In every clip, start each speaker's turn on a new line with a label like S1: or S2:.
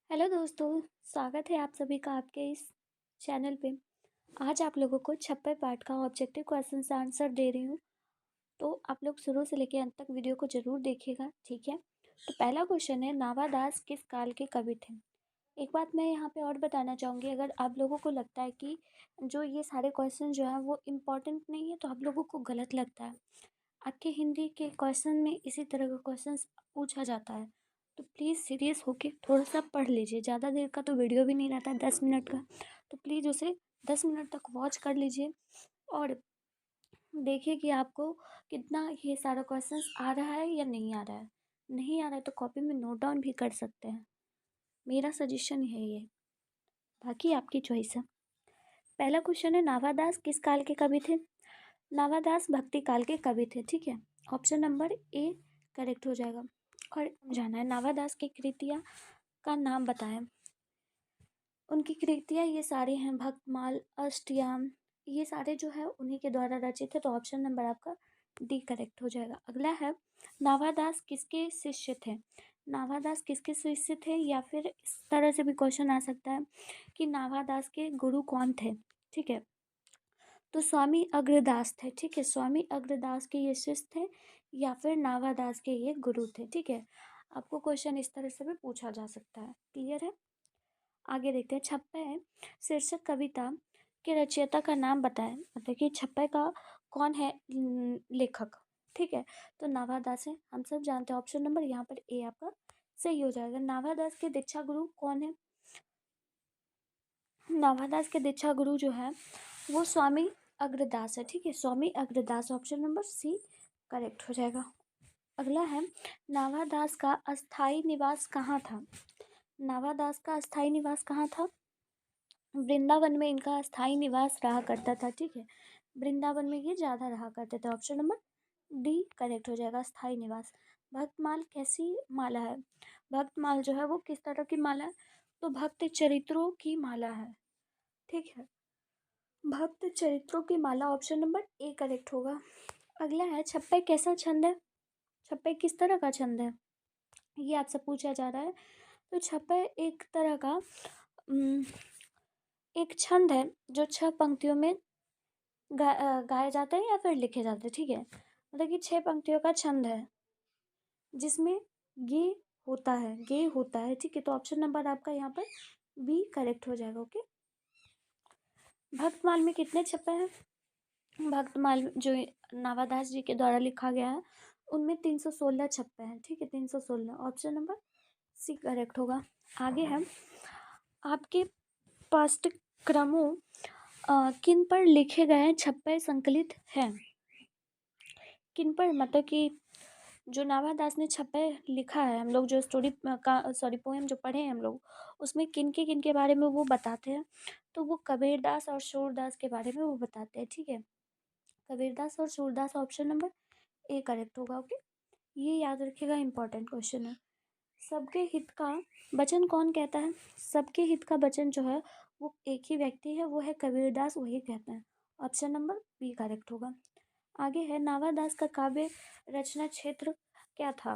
S1: Hello दोस्तों, स्वागत है आप सभी का आपके इस चैनल पे। आज आप लोगों को 56 पार्ट का ऑब्जेक्टिव क्वेश्चन आंसर दे रही हूँ। तो आप लोग शुरू से लेकर अंत तक वीडियो को ज़रूर देखिएगा, ठीक है। तो पहला क्वेश्चन है, नावादास किस काल के कवि थे। एक बात मैं यहाँ पे और बताना चाहूँगी, अगर आप लोगों को लगता है कि जो ये सारे क्वेश्चन जो है वो इम्पोर्टेंट नहीं है तो आप लोगों को गलत लगता है। आपके हिंदी के क्वेश्चन में इसी तरह का क्वेश्चन पूछा जाता है, तो प्लीज़ सीरियस होके थोड़ा सा पढ़ लीजिए। ज़्यादा देर का तो वीडियो भी नहीं रहता है, 10 मिनट का, तो प्लीज़ उसे 10 मिनट तक वॉच कर लीजिए और देखिए कि आपको कितना ये सारा क्वेश्चन आ रहा है या नहीं आ रहा है। नहीं आ रहा है तो कॉपी में नोट डाउन भी कर सकते हैं, मेरा सजेशन है ये, बाकी आपकी चॉइस है। पहला क्वेश्चन है, नावादास किस काल के कवि थे। नावादास भक्ति काल के कवि थे, ठीक है। ऑप्शन नंबर ए करेक्ट हो जाएगा। और जाना है, नावादास की कृतियाँ का नाम बताएं। उनकी कृतियाँ ये सारी हैं, भक्तमाल, अष्टयाम, ये सारे जो है उन्हीं के द्वारा रचित है, तो ऑप्शन नंबर आपका डी करेक्ट हो जाएगा। अगला है, नावादास किसके शिष्य थे। नावादास किसके शिष्य थे, या फिर इस तरह से भी क्वेश्चन आ सकता है कि नावादास के गुरु कौन थे, ठीक है। तो स्वामी अग्रदास थे, ठीक है। स्वामी अग्रदास के ये शिष्य थे या फिर नावादास के ये गुरु थे, ठीक है। आपको क्वेश्चन इस तरह से भी पूछा जा सकता है, क्लियर है। आगे देखते हैं, छप्पय शीर्षक कविता के रचयिता का नाम बताएं। मतलब कि छप्पय का कौन है लेखक, ठीक है। तो नावादास है, हम सब जानते हैं। ऑप्शन नंबर यहाँ पर ए आपका सही हो जाएगा। नावादास के दीक्षा गुरु कौन है। नावादास के दीक्षा गुरु जो है वो स्वामी अग्रदास है, ठीक है। Swami Agradas, option number C correct हो जाएगा। अगला है, नावादास का अस्थाई निवास कहाँ था। नावादास का अस्थाई निवास कहाँ था। वृंदावन में इनका अस्थाई निवास रहा करता था, ठीक है। वृंदावन में ये ज़्यादा रहा करते थे, ऑप्शन नंबर डी करेक्ट हो जाएगा, अस्थाई निवास। भक्तमाल कैसी माला है। भक्तमाल जो है वो किस तरह की माला है, तो भक्त चरित्रों की माला है, ठीक है। भक्त चरित्रों की माला, ऑप्शन नंबर ए करेक्ट होगा। अगला है, छप्पय कैसा छंद है। छप्पय किस तरह का छंद है, ये आपसे पूछा जा रहा है। तो छप्पय एक तरह का एक छंद है जो 6 पंक्तियों में गाए जाते हैं या फिर लिखे जाते हैं, ठीक है। मतलब कि 6 पंक्तियों का छंद है जिसमें गे होता है, ठीक है। तो ऑप्शन नंबर आपका यहाँ पर बी करेक्ट हो जाएगा, ओके। भक्तमाल में कितने छप्पय हैं। भक्तमाल जो नावादास जी के द्वारा लिखा गया है उनमें 316 छप्पय हैं, ठीक है। 316, ऑप्शन नंबर सी करेक्ट होगा। आगे है, आपके पाठ्यक्रमों किन पर लिखे गए छप्पय संकलित हैं। किन पर, मतलब कि जो नावादास ने छप्पय लिखा है, हम लोग जो स्टोरी का पोएम जो पढ़े हैं हम लोग, उसमें किन के बारे में वो बताते हैं। तो वो कबीरदास और सूरदास के बारे में वो बताते हैं, ठीक है। कबीरदास और Surdas, option number A correct होगा, ओके। ये याद रखिएगा, इंपॉर्टेंट क्वेश्चन है। सबके हित का वचन कौन कहता है। सबके हित का वचन जो है वो एक ही व्यक्ति है, वो है कबीरदास, वही कहते हैं। ऑप्शन नंबर बी करेक्ट होगा। आगे है, नावादास का काव्य रचना क्षेत्र क्या था।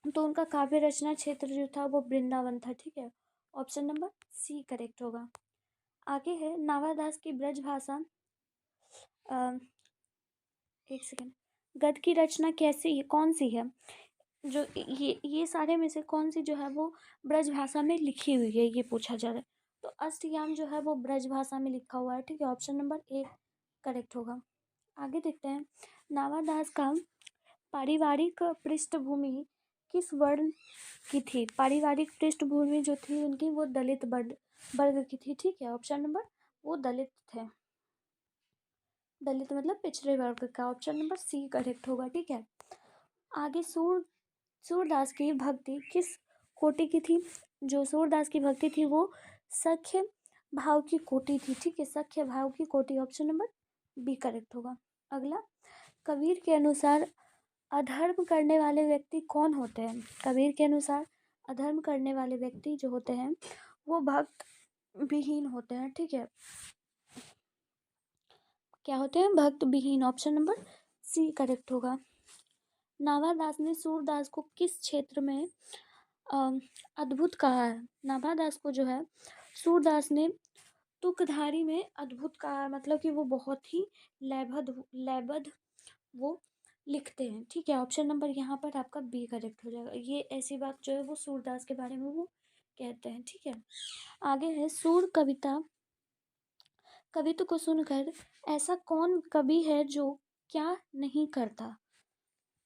S1: तो उनका काव्य रचना क्षेत्र जो था वो वृंदावन था, ठीक है। ऑप्शन नंबर सी करेक्ट होगा। आगे है, नावादास की ब्रज भाषा एक सेकेंड, गद्य की रचना कैसी है, कौन सी है। जो ये सारे में से कौन सी जो है वो ब्रज भाषा में लिखी हुई है, ये पूछा जा रहा है। तो अष्टयाम जो है वो ब्रज भाषा में लिखा हुआ है, ठीक है। ऑप्शन नंबर ए करेक्ट होगा। आगे देखते हैं, नावादास का पारिवारिक पृष्ठभूमि किस वर्ण की थी। पारिवारिक पृष्ठभूमि जो थी उनकी वो दलित वर्ग की थी, ठीक है। ऑप्शन नंबर, वो दलित थे। दलित मतलब पिछड़े वर्ग का, ऑप्शन नंबर सी करेक्ट होगा, ठीक है। आगे, सूरदास की भक्ति किस कोटि की थी। जो सूरदास की भक्ति थी वो सख्य भाव की कोटि थी, ठीक है। सख्य भाव की कोटि, ऑप्शन नंबर बी करेक्ट होगा। अगला, कबीर के अनुसार अधर्म करने वाले व्यक्ति कौन होते हैं। कबीर के अनुसार अधर्म करने वाले व्यक्ति जो होते हैं वो भक्त विहीन होते हैं, ठीक है। क्या होते हैं, भक्त विहीन, ऑप्शन नंबर सी करेक्ट होगा। नावादास ने सूरदास को किस क्षेत्र में अद्भुत कहा है। नाभादास को जो है सूरदास ने तुकधारी में अद्भुत कहा है, मतलब कि वो बहुत ही लयबद्ध वो लिखते हैं। ठीक है, ऑप्शन नंबर यहाँ पर आपका बी करेक्ट हो जाएगा। ये ऐसी बात जो है वो सूरदास के बारे में वो कहते हैं। ठीक है, आगे है सूर कवित्व को सुनकर ऐसा कौन कवि है जो क्या नहीं करता।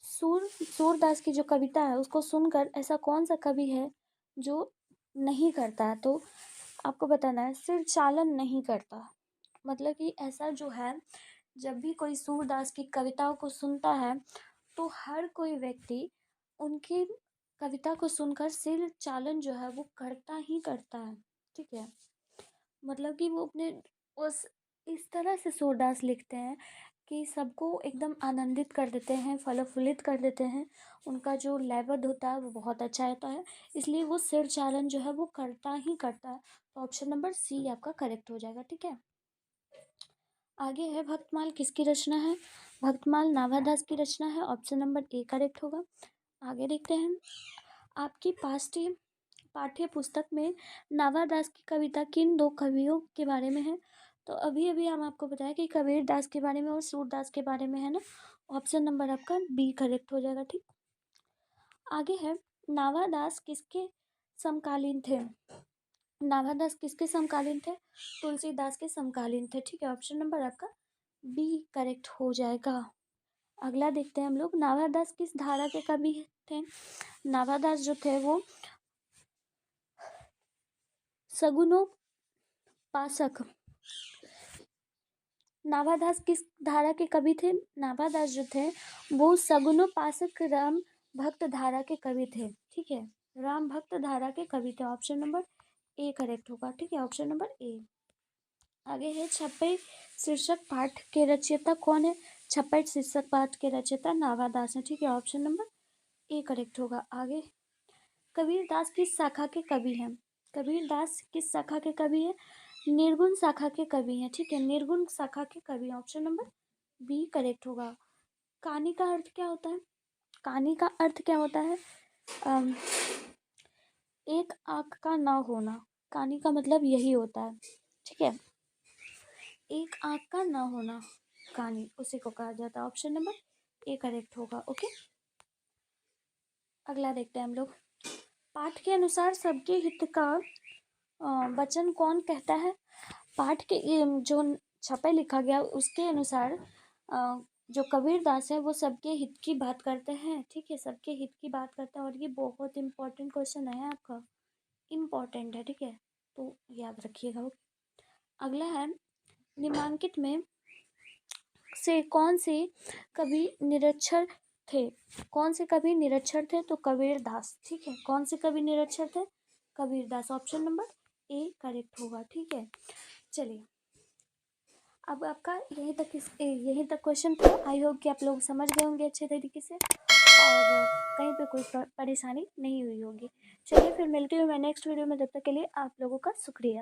S1: सूरदास की जो कविता है उसको सुनकर ऐसा कौन सा कवि है जो नहीं करता है, तो आपको बताना है सिर चालन नहीं करता। मतलब कि ऐसा जो है, जब भी कोई सूरदास की कविताओं को सुनता है तो हर कोई व्यक्ति उनकी कविता को सुनकर सिर चालन जो है वो करता ही करता है। ठीक है, मतलब कि वो अपने उस इस तरह से सूरदास लिखते हैं कि सबको एकदम आनंदित कर देते हैं, फलोफुलित कर देते हैं। उनका जो लयबद्ध होता है वो बहुत अच्छा होता है, इसलिए वो सिर चालन जो है वो करता ही करता है। तो ऑप्शन नंबर सी आपका करेक्ट हो जाएगा। ठीक है, आगे है भक्तमाल किसकी रचना है। भक्तमाल नाभादास की रचना है, ऑप्शन नंबर ए करेक्ट होगा। आगे देखते हैं, आपकी पाठ्य पुस्तक में नाभादास की कविता किन दो कवियों के बारे में है। तो अभी अभी हम आपको बताया कि कबीर दास के बारे में और सूरदास के बारे में है ना। ऑप्शन नंबर आपका बी करेक्ट हो जाएगा। ठीक, आगे है नाभादास किसके समकालीन थे। नाभादास किसके समकालीन थे, तुलसीदास के समकालीन थे। ठीक है, ऑप्शन नंबर आपका बी करेक्ट हो जाएगा। अगला देखते हैं हम लोग, नाभादास किस धारा के कवि थे। नाभादास जो थे वो सगुनोपासक। नाभादास किस धारा के कवि थे। नाभादास जो थे वो सगुनोपासक राम भक्त धारा के कवि थे। ठीक है, राम भक्त धारा के कवि थे। ऑप्शन नंबर ए करेक्ट होगा। ठीक है, ऑप्शन नंबर ए। आगे है छप्पे शीर्षक पाठ के रचयिता कौन है। छप्पे शीर्षक पाठ के रचयिता नाभादास है। ठीक है, ऑप्शन नंबर ए करेक्ट होगा। आगे कबीरदास किस शाखा के कवि हैं। कबीरदास किस शाखा के कवि है, निर्गुण शाखा के कवि हैं। ठीक है, निर्गुण शाखा के कवि, ऑप्शन नंबर बी करेक्ट होगा। कहानी का अर्थ क्या होता है। कहानी का अर्थ क्या होता है, एक आंख का ना होना। कहानी का मतलब यही होता है। ठीक है, एक आंख का ना होना कहानी, उसी को कहा जाता है। ऑप्शन नंबर ए करेक्ट होगा। ओके, अगला देखते हैं हम लोग, पाठ के अनुसार सबके हित का वचन कौन कहता है। पाठ के जो छपे लिखा गया उसके अनुसार जो कबीरदास है वो सबके हित की बात करते हैं। ठीक है, सबके हित की बात करते हैं और ये बहुत इंपॉर्टेंट क्वेश्चन है आपका, इम्पॉर्टेंट है। ठीक है, तो याद रखिएगा। अगला है, निम्नलिखित में से कौन से कवि निरक्षर थे। कौन से कवि निरक्षर थे, तो कबीरदास। ठीक है, कौन से कवि निरक्षर थे, Kabirdas. Option number A correct होगा। ठीक है, चलिए अब आपका यहीं तक क्वेश्चन था। आई होप कि आप लोग समझ गए होंगे अच्छे तरीके से और कहीं पे कोई परेशानी नहीं हुई होगी। चलिए फिर मिलती हूँ मैं नेक्स्ट वीडियो में, तब तक के लिए आप लोगों का शुक्रिया।